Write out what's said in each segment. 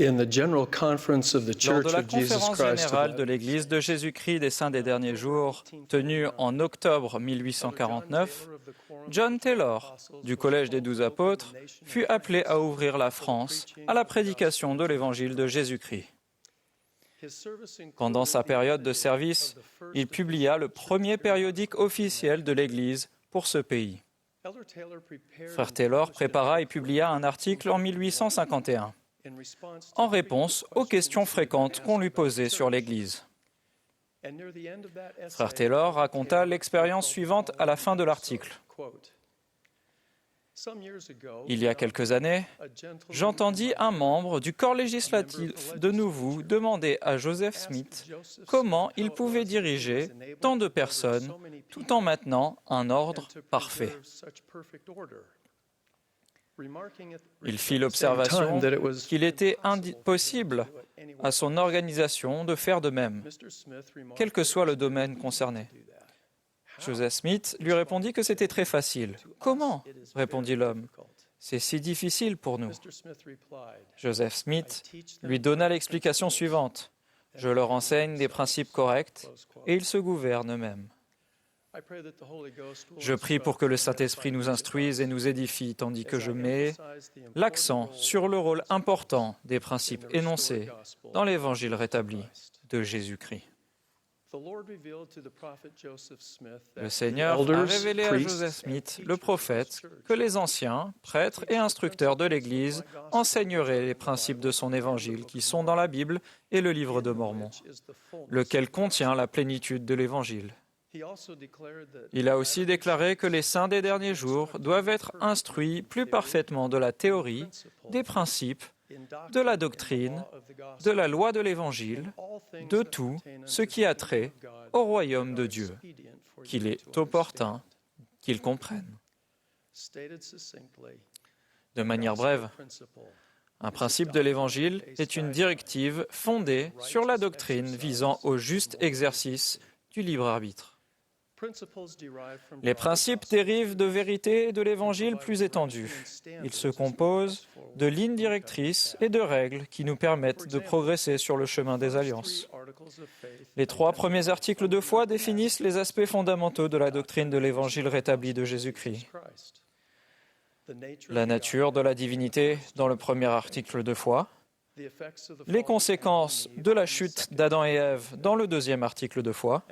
In the General Conference of the Lors de Church la of Jesus conférence Christ générale of de l'Église de Jésus-Christ des Saints des Derniers Jours, tenue en octobre 1849, John Taylor, du Collège des 12 Apôtres, fut appelé à ouvrir la France à la prédication de l'Évangile de Jésus-Christ. Pendant sa période de service, il publia le premier périodique officiel de l'Église pour ce pays. Frère Taylor prépara et publia un article en 1851, en réponse aux questions fréquentes qu'on lui posait sur l'Église. Frère Taylor raconta l'expérience suivante à la fin de l'article. Il y a quelques années, j'entendis un membre du corps législatif de Nauvoo demander à Joseph Smith comment il pouvait diriger tant de personnes tout en maintenant un ordre parfait. Il fit l'observation qu'il était impossible à son organisation de faire de même, quel que soit le domaine concerné. Joseph Smith lui répondit que c'était très facile. « Comment ?» répondit l'homme. « C'est si difficile pour nous. » Joseph Smith lui donna l'explication suivante. « Je leur enseigne des principes corrects et ils se gouvernent eux-mêmes. » Je prie pour que le Saint-Esprit nous instruise et nous édifie, tandis que je mets l'accent sur le rôle important des principes énoncés dans l'Évangile rétabli de Jésus-Christ. Le Seigneur a révélé à Joseph Smith, le prophète, que les anciens, prêtres et instructeurs de l'Église enseigneraient les principes de son Évangile qui sont dans la Bible et le livre de Mormon, lequel contient la plénitude de l'Évangile. Il a aussi déclaré que les saints des derniers jours doivent être instruits plus parfaitement de la théorie, des principes, de la doctrine, de la loi de l'Évangile, de tout ce qui a trait au royaume de Dieu, qu'il est opportun qu'ils comprennent. De manière brève, un principe de l'Évangile est une directive fondée sur la doctrine visant au juste exercice du libre arbitre. Les principes dérivent de vérités de l'Évangile plus étendues. Ils se composent de lignes directrices et de règles qui nous permettent de progresser sur le chemin des alliances. Les 3 premiers articles de foi définissent les aspects fondamentaux de la doctrine de l'Évangile rétabli de Jésus-Christ. La nature de la divinité dans le premier article de foi, les conséquences de la chute d'Adam et Ève dans le 2e article de foi,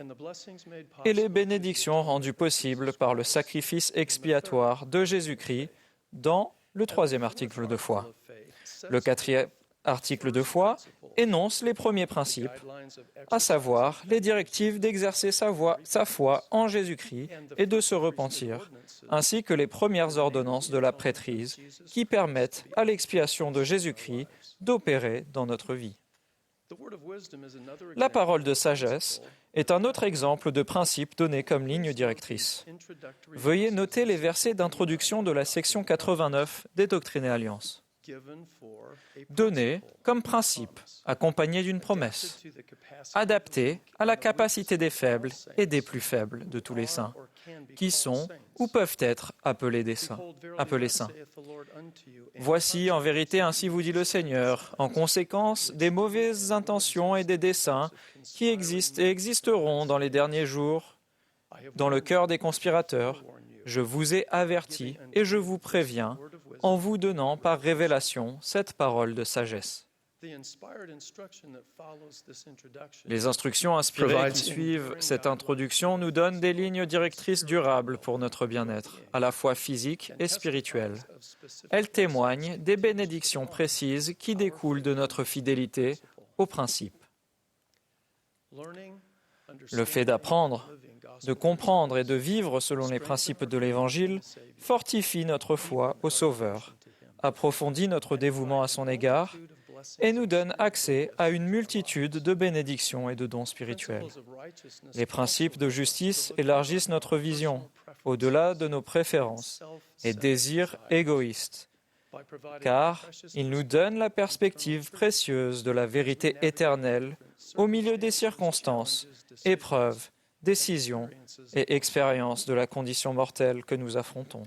et les bénédictions rendues possibles par le sacrifice expiatoire de Jésus-Christ dans le 3e article de foi. Le 4e article de foi énonce les premiers principes, à savoir les directives d'exercer sa foi en Jésus-Christ et de se repentir, ainsi que les premières ordonnances de la prêtrise qui permettent à l'expiation de Jésus-Christ d'opérer dans notre vie. La parole de sagesse est un autre exemple de principe donné comme ligne directrice. Veuillez noter les versets d'introduction de la section 89 des Doctrines et Alliances. Donné comme principe, accompagné d'une promesse, adapté à la capacité des faibles et des plus faibles de tous les saints, qui sont ou peuvent être appelés saints. Voici, en vérité, ainsi vous dit le Seigneur, en conséquence des mauvaises intentions et des desseins qui existent et existeront dans les derniers jours, dans le cœur des conspirateurs, je vous ai averti et je vous préviens en vous donnant par révélation cette parole de sagesse. Les instructions inspirées qui suivent cette introduction nous donnent des lignes directrices durables pour notre bien-être, à la fois physique et spirituel. Elles témoignent des bénédictions précises qui découlent de notre fidélité aux principes. Le fait d'apprendre, de comprendre et de vivre selon les principes de l'Évangile fortifie notre foi au Sauveur, approfondit notre dévouement à son égard et nous donne accès à une multitude de bénédictions et de dons spirituels. Les principes de justice élargissent notre vision au-delà de nos préférences et désirs égoïstes, car ils nous donnent la perspective précieuse de la vérité éternelle au milieu des circonstances, épreuves, décisions et expériences de la condition mortelle que nous affrontons.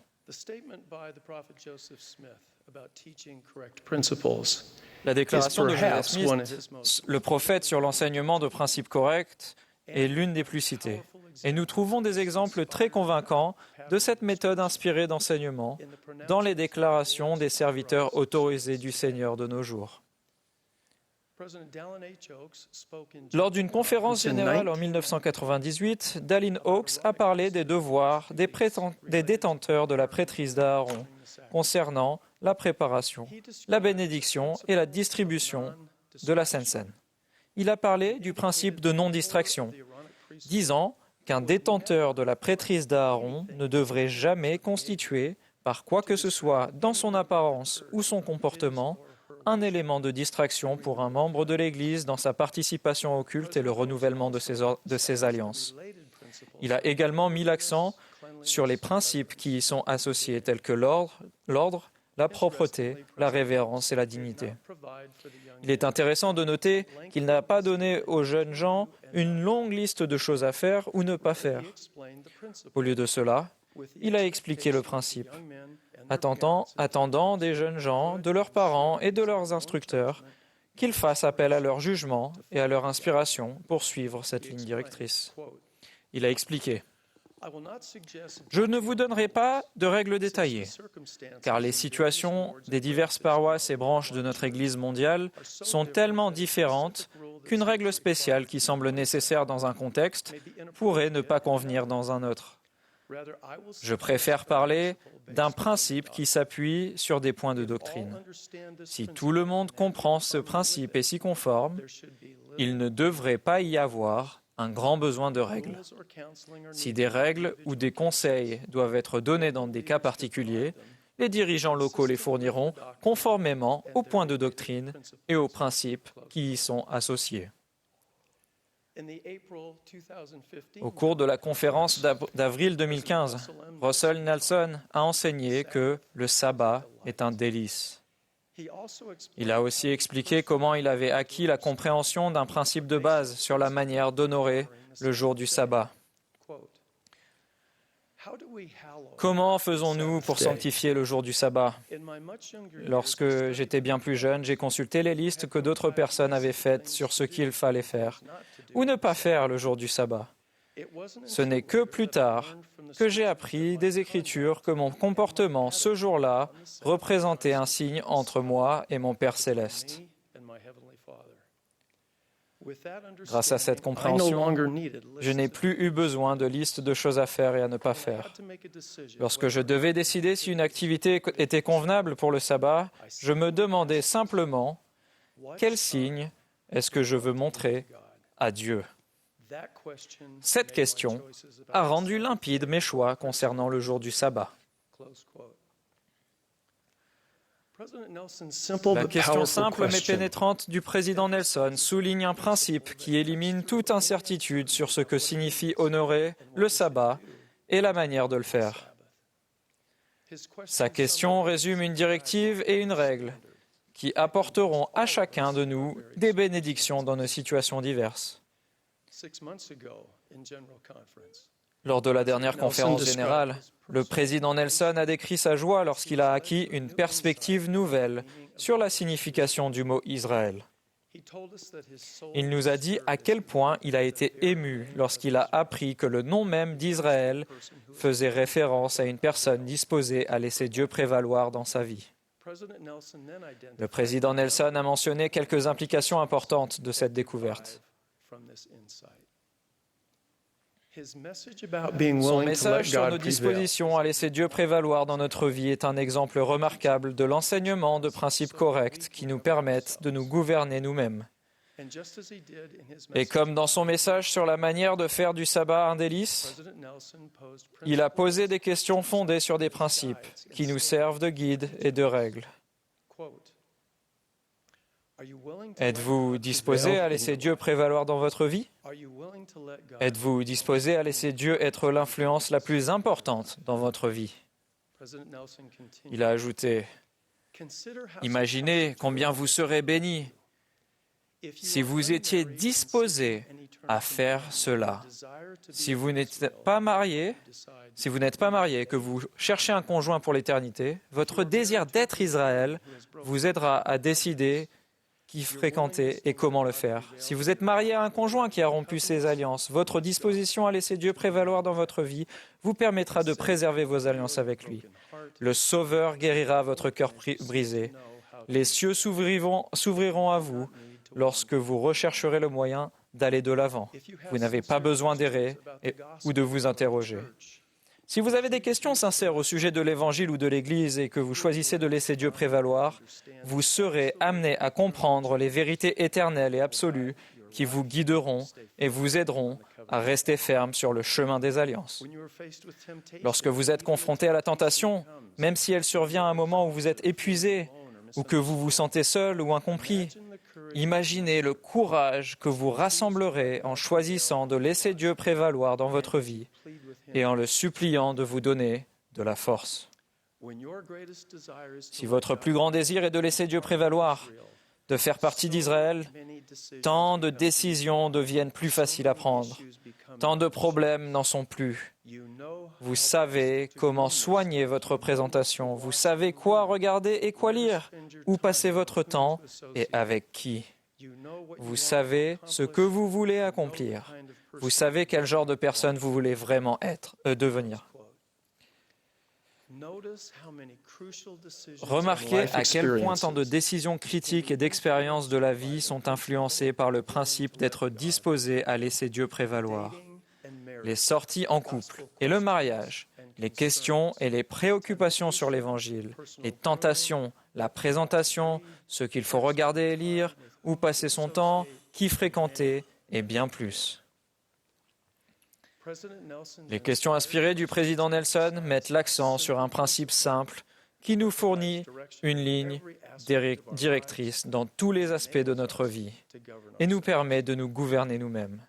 La is déclaration de Joseph perhaps one of Smith, his most le prophète sur l'enseignement de principes corrects, est l'une des plus citées. Et nous trouvons des exemples très convaincants de cette méthode inspirée d'enseignement dans les déclarations des serviteurs autorisés du Seigneur de nos jours. Lors d'une conférence générale en 1998, Dallin Oaks a parlé des devoirs des détenteurs de la prêtrise d'Aaron concernant la préparation, la bénédiction et la distribution de la Sainte Seine. Il a parlé du principe de non-distraction, disant qu'un détenteur de la prêtrise d'Aaron ne devrait jamais constituer, par quoi que ce soit dans son apparence ou son comportement, un élément de distraction pour un membre de l'Église dans sa participation au culte et le renouvellement de ses alliances. Il a également mis l'accent sur les principes qui y sont associés, tels que l'ordre, la propreté, la révérence et la dignité. Il est intéressant de noter qu'il n'a pas donné aux jeunes gens une longue liste de choses à faire ou ne pas faire. Au lieu de cela, il a expliqué le principe, attendant des jeunes gens, de leurs parents et de leurs instructeurs, qu'ils fassent appel à leur jugement et à leur inspiration pour suivre cette ligne directrice. Il a expliqué: je ne vous donnerai pas de règles détaillées, car les situations des diverses paroisses et branches de notre Église mondiale sont tellement différentes qu'une règle spéciale qui semble nécessaire dans un contexte pourrait ne pas convenir dans un autre. Je préfère parler d'un principe qui s'appuie sur des points de doctrine. Si tout le monde comprend ce principe et s'y conforme, il ne devrait pas y avoir un grand besoin de règles. Si des règles ou des conseils doivent être donnés dans des cas particuliers, les dirigeants locaux les fourniront conformément aux points de doctrine et aux principes qui y sont associés. Au cours de la conférence d'avril 2015, Russell Nelson a enseigné que le sabbat est un délice. Il a aussi expliqué comment il avait acquis la compréhension d'un principe de base sur la manière d'honorer le jour du sabbat. Comment faisons-nous pour sanctifier le jour du sabbat? Lorsque j'étais bien plus jeune, j'ai consulté les listes que d'autres personnes avaient faites sur ce qu'il fallait faire ou ne pas faire le jour du sabbat. Ce n'est que plus tard que j'ai appris des Écritures que mon comportement ce jour-là représentait un signe entre moi et mon Père céleste. Grâce à cette compréhension, je n'ai plus eu besoin de liste de choses à faire et à ne pas faire. Lorsque je devais décider si une activité était convenable pour le sabbat, je me demandais simplement quel signe est-ce que je veux montrer à Dieu. Cette question a rendu limpides mes choix concernant le jour du sabbat. La question simple mais pénétrante du président Nelson souligne un principe qui élimine toute incertitude sur ce que signifie honorer le sabbat et la manière de le faire. Sa question résume une directive et une règle qui apporteront à chacun de nous des bénédictions dans nos situations diverses. Lors de la dernière conférence générale, le président Nelson a décrit sa joie lorsqu'il a acquis une perspective nouvelle sur la signification du mot Israël. Il nous a dit à quel point il a été ému lorsqu'il a appris que le nom même d'Israël faisait référence à une personne disposée à laisser Dieu prévaloir dans sa vie. Le président Nelson a mentionné quelques implications importantes de cette découverte. Son message sur nos dispositions à laisser Dieu prévaloir dans notre vie est un exemple remarquable de l'enseignement de principes corrects qui nous permettent de nous gouverner nous-mêmes. Et comme dans son message sur la manière de faire du sabbat un délice, il a posé des questions fondées sur des principes qui nous servent de guide et de règles. Êtes-vous disposé à laisser Dieu prévaloir dans votre vie? Êtes-vous disposé à laisser Dieu être l'influence la plus importante dans votre vie? Il a ajouté, « Imaginez combien vous serez bénis si vous étiez disposé à faire cela. Si vous n'êtes pas marié, que vous cherchez un conjoint pour l'éternité, votre désir d'être Israël vous aidera à décider qui fréquenter et comment le faire. Si vous êtes marié à un conjoint qui a rompu ses alliances, votre disposition à laisser Dieu prévaloir dans votre vie vous permettra de préserver vos alliances avec lui. Le Sauveur guérira votre cœur brisé. Les cieux s'ouvriront à vous lorsque vous rechercherez le moyen d'aller de l'avant. Vous n'avez pas besoin d'errer ou de vous interroger. Si vous avez des questions sincères au sujet de l'Évangile ou de l'Église et que vous choisissez de laisser Dieu prévaloir, vous serez amené à comprendre les vérités éternelles et absolues qui vous guideront et vous aideront à rester ferme sur le chemin des alliances. Lorsque vous êtes confronté à la tentation, même si elle survient à un moment où vous êtes épuisé ou que vous vous sentez seul ou incompris, imaginez le courage que vous rassemblerez en choisissant de laisser Dieu prévaloir dans votre vie et en le suppliant de vous donner de la force. Si votre plus grand désir est de laisser Dieu prévaloir, de faire partie d'Israël, tant de décisions deviennent plus faciles à prendre, tant de problèmes n'en sont plus. Vous savez comment soigner votre présentation, vous savez quoi regarder et quoi lire, où passer votre temps et avec qui. Vous savez ce que vous voulez accomplir. Vous savez quel genre de personne vous voulez vraiment devenir. Remarquez à quel point tant de décisions critiques et d'expériences de la vie sont influencées par le principe d'être disposé à laisser Dieu prévaloir. Les sorties en couple et le mariage, les questions et les préoccupations sur l'Évangile, les tentations, la présentation, ce qu'il faut regarder et lire, où passer son temps, qui fréquenter et bien plus. Les questions inspirées du président Nelson mettent l'accent sur un principe simple qui nous fournit une ligne directrice dans tous les aspects de notre vie et nous permet de nous gouverner nous-mêmes.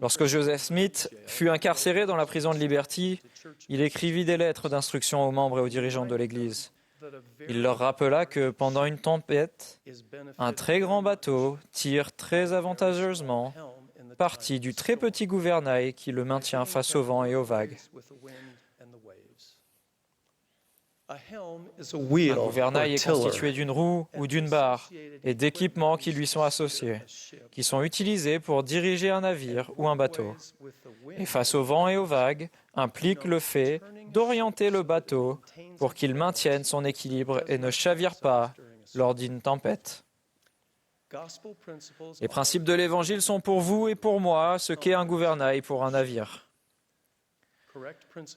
Lorsque Joseph Smith fut incarcéré dans la prison de Liberty, il écrivit des lettres d'instruction aux membres et aux dirigeants de l'Église. Il leur rappela que pendant une tempête, un très grand bateau tire très avantageusement parti du très petit gouvernail qui le maintient face au vent et aux vagues. Un gouvernail est constitué d'une roue ou d'une barre et d'équipements qui lui sont associés, qui sont utilisés pour diriger un navire ou un bateau. Et face au vent et aux vagues implique le fait d'orienter le bateau pour qu'il maintienne son équilibre et ne chavire pas lors d'une tempête. Les principes de l'Évangile sont pour vous et pour moi ce qu'est un gouvernail pour un navire.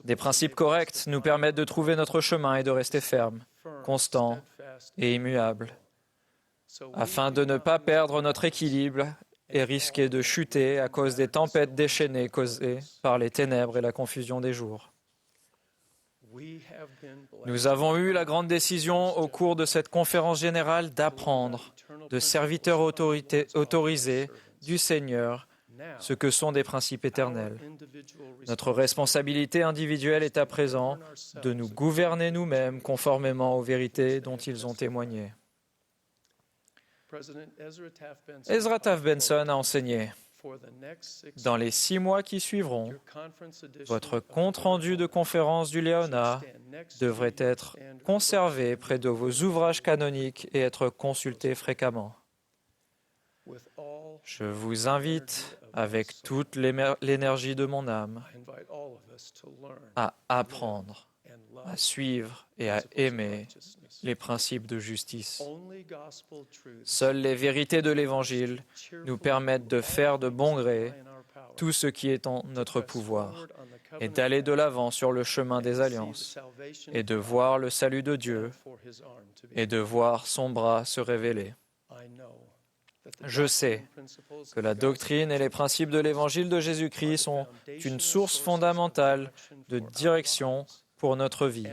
Des principes corrects nous permettent de trouver notre chemin et de rester fermes, constants et immuables, afin de ne pas perdre notre équilibre et risquer de chuter à cause des tempêtes déchaînées causées par les ténèbres et la confusion des jours. Nous avons eu la grande décision au cours de cette conférence générale d'apprendre, de serviteurs autorisés du Seigneur, ce que sont des principes éternels. Notre responsabilité individuelle est à présent de nous gouverner nous-mêmes conformément aux vérités dont ils ont témoigné. Ezra Taft Benson a enseigné: dans les 6 mois qui suivront, votre compte-rendu de conférence du Léona devrait être conservé près de vos ouvrages canoniques et être consulté fréquemment. Je vous invite, avec toute l'énergie de mon âme, à apprendre, à suivre et à aimer les principes de justice. Seules les vérités de l'Évangile nous permettent de faire de bon gré tout ce qui est en notre pouvoir et d'aller de l'avant sur le chemin des alliances et de voir le salut de Dieu et de voir son bras se révéler. Je sais que la doctrine et les principes de l'Évangile de Jésus-Christ sont une source fondamentale de direction pour notre vie.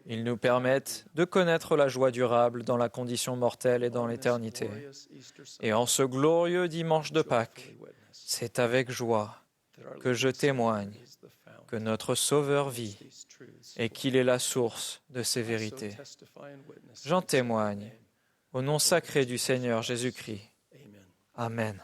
Ils nous permettent de connaître la joie durable dans la condition mortelle et dans l'éternité. Et en ce glorieux dimanche de Pâques, c'est avec joie que je témoigne que notre Sauveur vit et qu'il est la source de ces vérités. J'en témoigne au nom sacré du Seigneur Jésus-Christ. Amen.